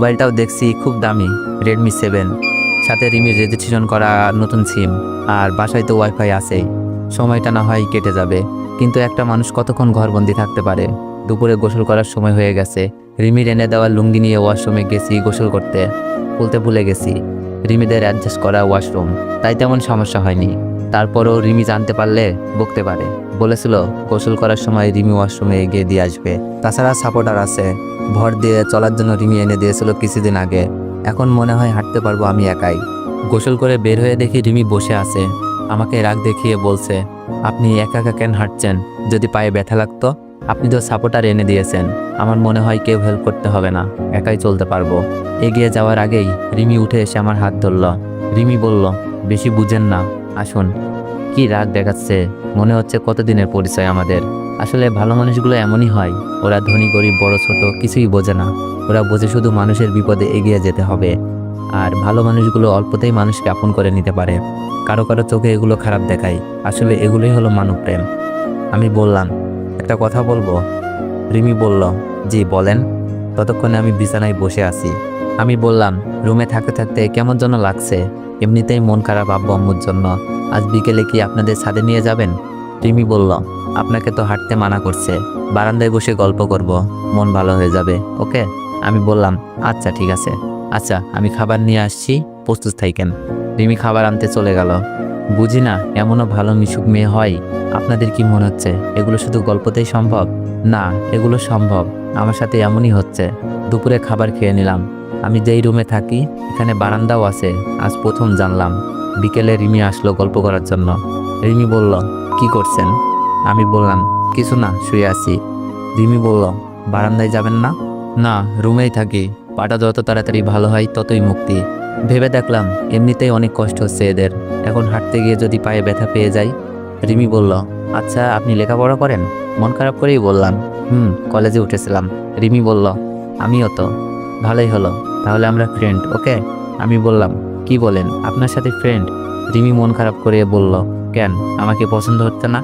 মোবাইলটাও দেখছি খুব দামি, Redmi 7, সাথে রিমির রেজিস্ট্রেশন করা নতুন সিম, আর বাসায় তো ওয়াইফাই আছেই। সময়টা না হয় কেটে যাবে, কিন্তু একটা মানুষ কতক্ষণ ঘরবন্দি থাকতে পারে। দুপুরে গোসল করার সময় হয়ে গেছে। রিমির এনে দেওয়া লুঙ্গি নিয়ে ওয়াশরুমে গেছি গোসল করতে, বলতে ভুলে গেছি রিমিদের অ্যাডজাস্ট করা ওয়াশরুম, তাই তেমন সমস্যা হয়নি। তারপরও রিমি জানতে পারলে বকতে পারে। বলেছিল গোসল করার সময় রিমি ওয়াশরুমে এগিয়ে দিয়ে আসবে। তাছাড়া সাপোর্টার আছে, ভর দিয়ে চলার জন্য রিমি এনে দিয়েছিল কিছুদিন আগে। এখন মনে হয় হাঁটতে পারবো আমি একাই। গোসল করে বের হয়ে দেখি রিমি বসে আছে, আমাকে রাগ দেখিয়ে বলছে, আপনি একা একা কেন হাঁটছেন? যদি পায়ে ব্যথা লাগতো? আপনি তো সাপোর্টার এনে দিয়েছেন, আমার মনে হয় কেউ হেল্প করতে হবে না, একাই চলতে পারবো। এগিয়ে যাওয়ার আগেই রিমি উঠে এসে আমার হাত ধরল। রিমি বলল, বেশি বুঝেন না, আসুন। কি রাগ দেখাচ্ছে, মনে হচ্ছে কতদিনের পরিচয় আমাদের। আসলে ভালো মানুষগুলো এমনই হয়, ওরা ধনী গরিব বড় ছোট কিছুই বোঝে না। ওরা বোঝে শুধু মানুষের বিপদে এগিয়ে যেতে হবে। আর ভালো মানুষগুলো অল্পতেই মানুষকে আপন করে নিতে পারে। কারো কারো চোখে এগুলো খারাপ দেখায়, আসলে এগুলোই হলো মানব প্রেম। আমি বললাম, একটা কথা বলবো? রিমি বলল, জি বলেন। ততক্ষণে আমি বিছানায় বসে আছি। আমি বললাম, রুমে থাকতে থাকতে কেমন যেন লাগছে, এমনিতেই মন খারাপ আব্বু আম্মুর জন্য। আজ বিকেলে কি আপনাদের ছাদে নিয়ে যাবেন? রিমি বলল, আপনাকে তো হাঁটতে মানা করছে, বারান্দায় বসে গল্প করব, মন ভালো হয়ে যাবে, ওকে? আমি বললাম, আচ্ছা ঠিক আছে। আচ্ছা আমি খাবার নিয়ে আসছি, প্রস্তুত থাকেন। রিমি খাবার আনতে চলে গেল। বুঝি না এমনও ভালো মিশুক মেয়ে হয়। আপনাদের কি মনে হচ্ছে এগুলো শুধু গল্পতেই সম্ভব? না, এগুলো সম্ভব, আমার সাথে এমনই হচ্ছে। দুপুরে খাবার খেয়ে নিলাম। আমি যেই রুমে থাকি এখানে বারান্দাও আছে, আজ প্রথম জানলাম। বিকেলে রিমি আসলো গল্প করার জন্য। রিমি বলল, কি করছেন? আমি বললাম, কিছু না, শুয়ে আছি। রিমি বলল, বারান্দায় যাবেন না? না, রুমেই থাকি, পাটা যত তাড়াতাড়ি ভালো হয় ততই মুক্তি। ভেবে দেখলাম এমনিতেই অনেক কষ্ট হচ্ছে এদের, এখন হাঁটতে গিয়ে যদি পায়ে ব্যথা পেয়ে যাই। রিমি বলল, আচ্ছা আপনি লেখাপড়া করেন? মন খারাপ করেই বললাম, কলেজে উঠেছিলাম। রিমি বলল, আমিও তো। ভালোই হলো, তাহলে আমরা ফ্রেন্ড, ওকে? আমি বললাম, কি বলেন, আপনার সাথে ফ্রেন্ড? রিমি মন খারাপ করে বলল, কেন, আমাকে পছন্দ হচ্ছে না?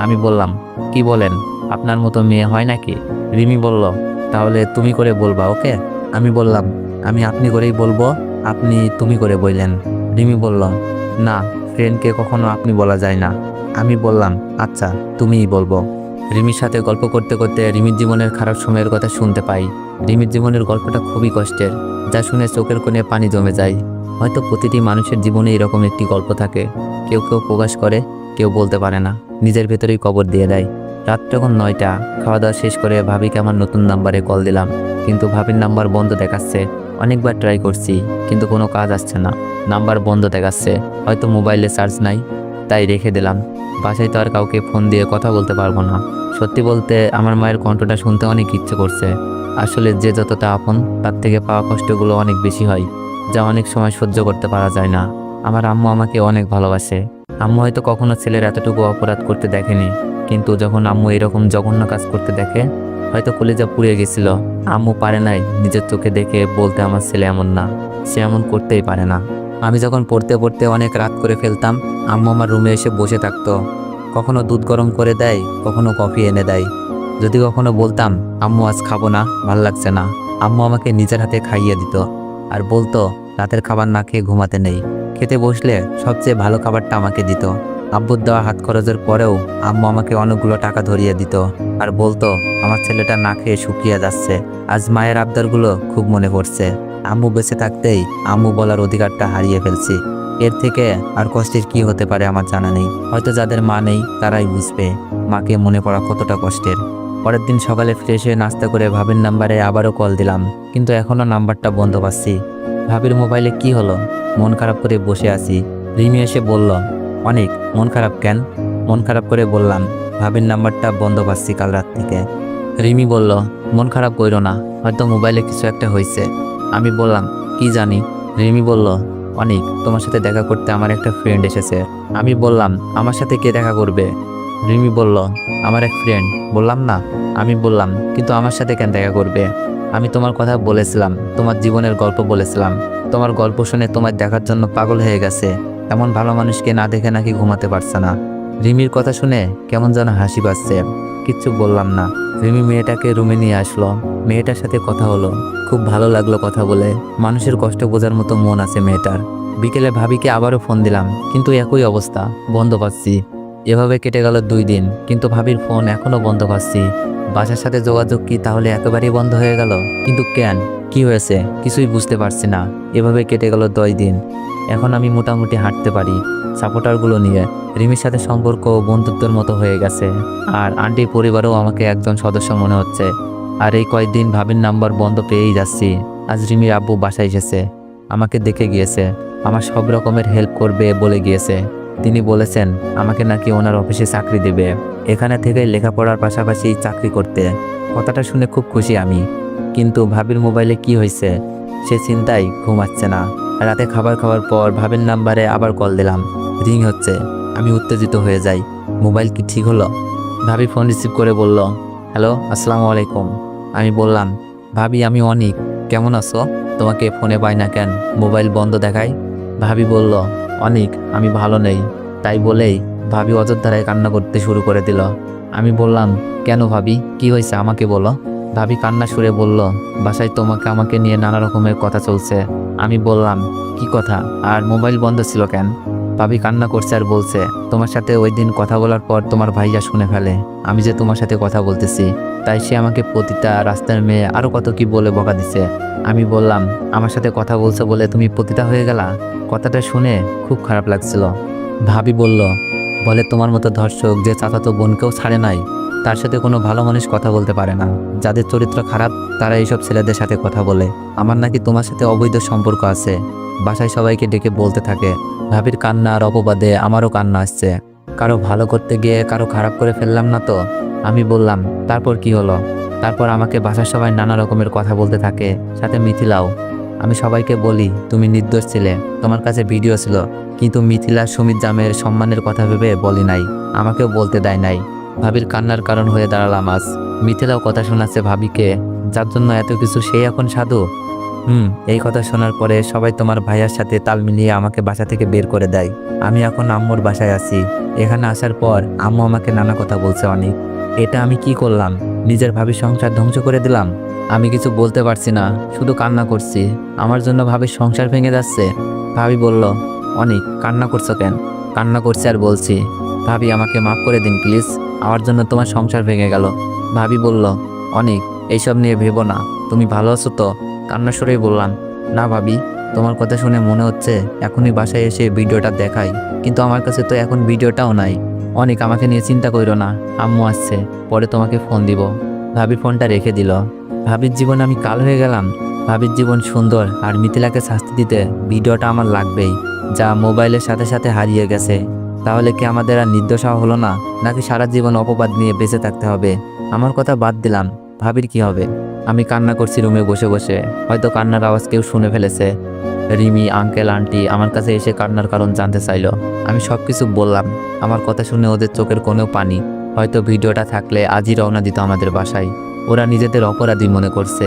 আমি বললাম, কি বলেন, আপনার মতো মেয়ে হয় নাকি? রিমি বলল, তাহলে তুমি করে বলবা, ওকে? আমি বললাম, আমি আপনি করেই বলবো, আপনি তুমি করে বললেন। রিমি বলল, না, ফ্রেন্ডকে কখনো আপনি বলা যায় না। আমি বললাম, আচ্ছা তুমিই বলবো। রিমির সাথে গল্প করতে করতে রিমির জীবনের খারাপ সময়ের কথা শুনতে পাই। রিমির জীবনের গল্পটা খুবই কষ্টের, যা শুনে চোখের কোণে পানি জমে যায়। হয়তো প্রতিটি মানুষের জীবনে এরকম একটি গল্প থাকে, কেউ কেউ প্রকাশ করে, কেউ বলতে পারে না, নিজের ভেতরেই কবর দিয়ে দেয়। রাত তখন 9টা, খাওয়া দাওয়া শেষ করে ভাবিকে আমার নতুন নাম্বারে কল দিলাম, কিন্তু ভাবির নাম্বার বন্ধ দেখাচ্ছে। অনেকবার ট্রাই করছি, কিন্তু কোনো কাজ আসছে না, নাম্বার বন্ধ দেখাচ্ছে। হয়তো মোবাইলে চার্জ নাই, তাই রেখে দিলাম। বাসায় তো আর কাউকে ফোন দিয়ে কথা বলতে পারবো না। সত্যি বলতে আমার মায়ের কণ্ঠটা শুনতে অনেক ইচ্ছে করছে। আসলে যে যতটা আপন তার থেকে পাওয়া কষ্টগুলো অনেক বেশি হয়, যা অনেক সময় সহ্য করতে পারা যায় না। আমার আম্মু আমাকে অনেক ভালোবাসে। আম্মু হয়তো কখনো ছেলের এতটুকু অপরাধ করতে দেখেনি, কিন্তু যখন আম্মু এরকম জঘন্য কাজ করতে দেখে, হয়তো কলিজা পুড়ে গেছিল। আম্মু পারে নাই নিজের চোখে দেখে বলতে, আমার ছেলে এমন না, সে এমন করতেই পারে না। আমি যখন পড়তে পড়তে অনেক রাত করে ফেলতাম, আম্মু আমার রুমে এসে বসে থাকতো। কখনো দুধ গরম করে দেয়, কখনো কফি এনে দেয়। যদি কখনো বলতাম, আম্মু আজ খাবো না, ভাল লাগছে না, আম্মু আমাকে নিজের হাতে খাইয়ে দিত, আর বলতো রাতের খাবার না খেয়ে ঘুমাতে নেই। খেতে বসলে সবচেয়ে ভালো খাবারটা আমাকে দিত। আব্বুর দেওয়া হাত খরচের পরেও আম্মু আমাকে অনেকগুলো টাকা ধরিয়ে দিত, আর বলতো আমার ছেলেটা না খেয়ে শুকিয়ে যাচ্ছে। আজ মায়ের আবদারগুলো খুব মনে পড়ছে। আম্মু বেঁচে থাকতেই আম্মু বলার অধিকারটা হারিয়ে ফেলছি। এর থেকে আর কষ্টের কি হতে পারে আমার জানা নেই। হয়তো যাদের মা নেই তারাই বুঝবে মাকে মনে পড়া কতটা কষ্টের। পরের দিন সকালে ফ্রেশ হয়ে নাস্তা করে ভাবির নাম্বারে আবারও কল দিলাম, কিন্তু এখনও নাম্বারটা বন্ধ পাচ্ছি। ভাবির মোবাইলে কি হলো, মন খারাপ করে বসে আছি। রিমি এসে বলল, অনেক মন খারাপ কেন? মন খারাপ করে বললাম, ভাবির নাম্বারটা বন্ধ পাচ্ছি কাল রাত থেকে। রিমি বলল, মন খারাপ কইরো না, হয়তো মোবাইলে কিছু একটা হয়েছে। আমি বললাম, কি জানি। রিমি বলল, অনেক, তোমার সাথে দেখা করতে আমার একটা ফ্রেন্ড এসেছে। আমি বললাম, আমার সাথে কে দেখা করবে? রিমি বলল, আমার এক ফ্রেন্ড। বললাম না। আমি বললাম, কিন্তু আমার সাথে কেন দেখা করবে? আমি তোমার কথা বলেছিলাম, তোমার জীবনের গল্প বলেছিলাম। তোমার গল্প শুনে তোমার দেখার জন্য পাগল হয়ে গেছে। এমন ভালো মানুষকে না দেখে নাকি ঘুমাতে পারছে না। রিমির কথা শুনে কেমন যেন হাসি পাচ্ছে, কিচ্ছু বললাম না। রিমি মেয়েটাকে রুমে নিয়ে আসলো। মেয়েটার সাথে কথা হলো, খুব ভালো লাগলো কথা বলে। মানুষের কষ্ট বোঝার মতো মন আছে মেয়েটার। বিকেলে ভাবিকে আবারও ফোন দিলাম, কিন্তু একই অবস্থা, বন্ধ পাচ্ছি। এভাবে কেটে গেল 2 দিন, কিন্তু ভাবির ফোন এখনো বন্ধ পাচ্ছি। বাসার সাথে যোগাযোগ কি তাহলে একেবারেই বন্ধ হয়ে গেল? কিন্তু কেন, কি হয়েছে কিছুই বুঝতে পারছি না। এভাবে কেটে গেল 10 দিন। এখন আমি মোটামুটি হাঁটতে পারি সাপোর্টারগুলো নিয়ে। রিমির সাথে সম্পর্ক বন্ধুত্বের মতো হয়ে গেছে, আর আন্টির পরিবারও আমাকে একজন সদস্য মনে হচ্ছে। আর এই কয়েকদিন ভাবির নাম্বার বন্ধ পেয়েই যাচ্ছি। আজ রিমির আব্বু বাসায় এসেছে, আমাকে দেখে গিয়েছে, আমার সব রকমের হেল্প করবে বলে গিয়েছে। তিনি বলেছেন আমাকে নাকি ওনার অফিসে চাকরি দেবে, এখানে থেকে লেখাপড়ার পাশাপাশি চাকরি করতে। কথাটা শুনে খুব খুশি আমি। কিন্তু ভাবির মোবাইলে কি হয়েছে সে চিন্তায় ঘুমাচ্ছে না। রাতে খাবার খাওয়ার পর ভাবির নাম্বারে আবার কল দিলাম, রিং হচ্ছে। আমি উত্তেজিত হয়ে যাই, মোবাইল কি ঠিক হলো? ভাবি ফোন রিসিভ করে বলল, হ্যালো, আসসালামু আলাইকুম। আমি বললাম, ভাবি আমি অনিক, কেমন আছো? তোমাকে ফোনে পাই না কেন, মোবাইল বন্ধ দেখায়? ভাবি বলল, অনিক আমি ভালো নেই। তাই বলেই ভাবি অযোধ্যায় কান্না করতে শুরু করে দিল। আমি বললাম, কেন ভাবি, কি হয়েছে আমাকে বলো? ভাবি কান্না সুরে বলল, বাসায় আমাকে নিয়ে নানা রকমের কথা চলছে। আমি বললাম, কি কথা, আর মোবাইল বন্ধ ছিল কেন? ভাবি কান্না করছে আর বলছে, তোমার সাথে ওই দিন কথা বলার পর তোমার ভাইয়া শুনে ফেলে আমি যে তোমার সাথে কথা বলতেছি। তাই সে আমাকে পতিতা, রাস্তার মেয়ে, আরো কত কি বলে বকা দিছে। আমি বললাম, আমার সাথে কথা বলছো বলে তুমি পতিতা হয়ে গেলা? কথাটা শুনে খুব খারাপ লাগছিল। ভাবি বলল, বলে তোমার মতো ধর্ষক যে চাচাতো বোনকেও ছাড়ে নাই, তার সাথে কোনো ভালো মানুষ কথা বলতে পারে না। যাদের চরিত্র খারাপ তারা এইসব ছেলেদের সাথে কথা বলে। আমার নাকি তোমার সাথে অবৈধ সম্পর্ক আছে, বাসায় সবাইকে ডেকে বলতে থাকে। ভাবির কান্না আর অপবাদে আমারও কান্না আসছে। কারো ভালো করতে গিয়ে কারো খারাপ করে ফেললাম না তো? আমি বললাম, তারপর কি হলো? তারপর আমাকে বাসার সবাই নানা রকমের কথা বলতে থাকে, সাথে মিথিলাও। আমি সবাইকে বলি তুমি নির্দোষ ছিলে, তোমার কাছে ভিডিও ছিল, কিন্তু মিথিলা সুমিত জামের সম্মানের কথা ভেবে বলি নাই, আমাকেও বলতে দেয় নাই। ভাবির কান্নার কারণ হয়ে দাঁড়ালাম আজ। মিথিলাও কথা শোনাচ্ছে ভাবিকে, যার জন্য এত কিছু সেই এখন সাধু। এই কথা শোনার পরে সবাই তোমার ভাইয়ার সাথে তাল মিলিয়ে আমাকে বাসা থেকে বের করে দেয়। আমি এখন আম্মুর বাসায় আছি। এখানে আসার পর আম্মু আমাকে নানা কথা বলছে অনেক। এটা আমি কি করলাম? নিজের ভাবির সংসার ধ্বংস করে দিলাম। আমি কিছু বলতে পারছি না, শুধু কান্না করছি। আমার জন্য ভাবির সংসার ভেঙে যাচ্ছে। ভাবি বলল, অনেক কান্না করছো কেন? কান্না করছি আর বলছি, ভাবি আমাকে মাফ করে দিন প্লিজ, আমার জন্য তোমার সংসার ভেঙে গেল। ভাবি বলল, অনেক এইসব নিয়ে ভেবো না, তুমি ভালো আছো তো? কান্না সুরেই বললাম, না ভাবি, তোমার কথা শুনে মনে হচ্ছে এখনই বাসায় এসে ভিডিওটা দেখাই, কিন্তু আমার কাছে তো এখন ভিডিওটাও নাই। অনেক আমাকে নিয়ে চিন্তা করো না, আম্মু আসছে, পরে তোমাকে ফোন দিব। ভাবি ফোনটা রেখে দিল। ভাবির জীবন আমি কাল হয়ে গেলাম। ভাবির জীবন সুন্দর, আর মিথিলাকে শাস্তি দিতে ভিডিওটা আমার লাগবেই, যা মোবাইলের সাথে সাথে হারিয়ে গেছে। তাহলে কি আমাদের আর নির্দোষ হওয়া হলো না, নাকি সারা জীবন অপবাদ নিয়ে বেঁচে থাকতে হবে? আমার কথা বাদ দিলাম, ভাবির কি হবে? আমি কান্না করছি রুমে বসে বসে, হয়তো কান্নার আওয়াজ কেউ শুনে ফেলেছে। রিমি, আঙ্কেল, আন্টি আমার কাছে এসে কান্নার কারণ জানতে চাইলো। আমি সব কিছু বললাম। আমার কথা শুনে ওদের চোখের কোণেও পানি। হয়তো ভিডিওটা থাকলে আজই রওনা দিত আমাদের বাসায়। ওরা নিজেদের অপরাধী মনে করছে।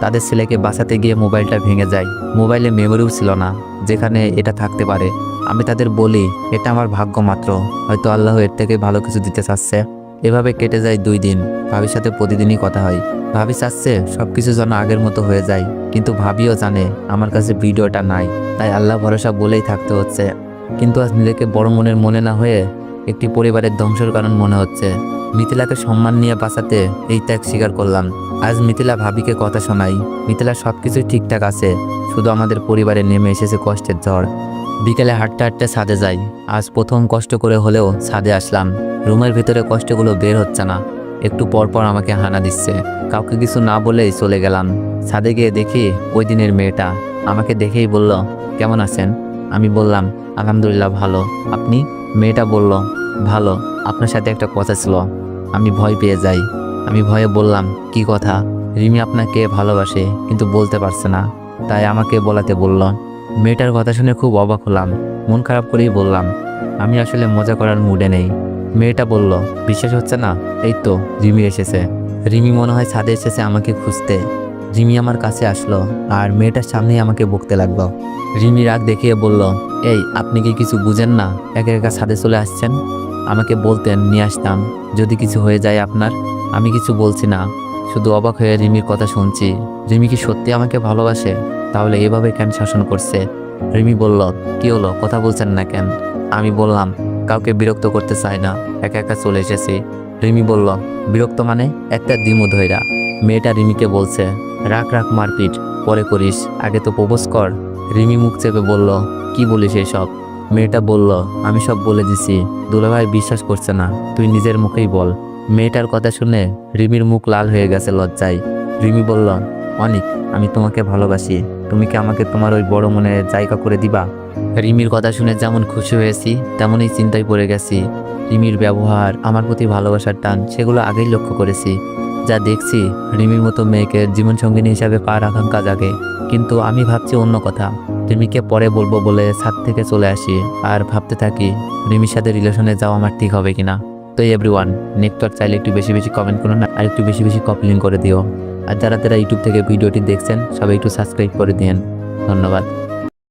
তাদের ছেলেকে বাঁচাতে গিয়ে মোবাইলটা ভেঙে যায়। মোবাইলে মেমোরিও ছিল না যেখানে এটা থাকতে পারে। আমি তাদের বলি, এটা আমার ভাগ্য মাত্র, হয়তো আল্লাহ এর থেকে ভালো কিছু দিতে চাচ্ছে। এভাবে কেটে যায় 2 দিন। ভাবির সাথে প্রতিদিনই কথা হয়। ভাবি চাচ্ছে সব কিছু যেন আগের মতো হয়ে যায়, কিন্তু ভাবিও জানে আমার কাছে ভিডিওটা নাই, তাই আল্লাহ ভরসা বলেই থাকতে হচ্ছে। কিন্তু আজ নিজেকে বড় মনের মনে না হয়ে একটি পরিবারের ধ্বংসের কারণ মনে হচ্ছে। মিথিলাকে সম্মান নিয়ে বাঁচাতে এই ত্যাগ স্বীকার করলাম। আজ মিথিলা ভাবিকে কথা শোনাই। মিথিলা সব কিছুই ঠিকঠাক আছে, শুধু আমাদের পরিবারে নেমে এসেছে কষ্টের ঝড়। বিকেলে হাঁটতে হাঁটতে ছাদে যাই। আজ প্রথম কষ্ট করে হলেও ছাদে আসলাম। রুমের ভিতরে কষ্টগুলো বের হচ্ছে না, একটু পর পর আমাকে হানা দিচ্ছে। কাউকে কিছু না বলেই চলে গেলাম। ছাদে গিয়ে দেখি ওই দিনের মেয়েটা। আমাকে দেখেই বলল, কেমন আছেন? আমি বললাম, আলহামদুলিল্লাহ ভালো, আপনি? মেয়েটা বলল, ভালো, আপনার সাথে একটা কথা ছিল। আমি ভয় পেয়ে যাই। আমি ভয়ে বললাম, কি কথা? রিমি আপনাকে ভালোবাসে কিন্তু বলতে পারছে না, তাই আমাকে বলাতে বলল। মেয়েটার কথা শুনে খুব অবাক হলাম। মন খারাপ করেই বললাম, আমি আসলে মজা করার মুডে নেই। মেয়েটা বলল, বিশ্বাস হচ্ছে না? এই তো রিমি এসেছে। রিমি মনে হয় ছাদে এসেছে আমাকে খুঁজতে। রিমি আমার কাছে আসলো আর মেয়েটার সামনেই আমাকে বকতে লাগলো। রিমি রাগ দেখিয়ে বলল, এই আপনি কি কিছু বুঝেন না? একা একা ছাদে চলে আসছেন। আমাকে বলতেন নিয়ে আসতাম যদি কিছু হয়ে যায় আপনার। আমি কিছু বলছি না, শুধু অবাক হয়ে রিমির কথা শুনছি। রিমি কি সত্যি আমাকে ভালোবাসে? তাহলে এভাবে কেন শাসন করছে? রিমি বলল, কি হলো, কথা বলছেন না কেন? আমি বললাম, কাউকে বিরক্ত করতে চাই না, একা একা চলে এসেছি। রিমি বলল, বিরক্ত মানে? একটা দিমু ধইরা। মেয়েটা রিমিকে বলছে, রাখ রাখ মারপিট, পরে করিস, আগে তো প্রপোজ কর। রিমি মুখ চেপে বলল, কি বলিস এসব? মেয়েটা বলল, আমি সব বলে দিছি, দুলাভাই বিশ্বাস করছে না, তুই নিজের মুখেই বল। মেয়েটার কথা শুনে রিমির মুখ লাল হয়ে গেছে লজ্জায়। রিমি বলল, অনিক, আমি তোমাকে ভালোবাসি, তুমি কি আমাকে তোমার ওই বড় মনে জায়গা করে দিবা? রিমির কথা শুনে যেমন খুশি হয়েছি তেমনই চিন্তায় পড়ে গেছি। রিমির ব্যবহার, আমার প্রতি ভালোবাসার টান, সেগুলো আগেই লক্ষ্য করেছি। যা দেখছি, রিমির মতো মেয়েকে জীবনসঙ্গিনী হিসাবে পাওয়ার আকাঙ্ক্ষা জাগে। কিন্তু আমি ভাবছি অন্য কথা। রিমিকে পরে বলবো বলে ছাদ থেকে চলে আসি আর ভাবতে থাকি রিমির সাথে রিলেশনে যাওয়া আমার ঠিক হবে কিনা। তো এভরিওয়ান, নেক্সট চাইলে একটু বেশি বেশি কমেন্ট করুন আর একটু বেশি বেশি কপি লিঙ্ক করে দিও। আর যারা যারা ইউটিউব থেকে ভিডিওটি দেখছেন সবাই একটু সাবস্ক্রাইব করে দিন। ধন্যবাদ।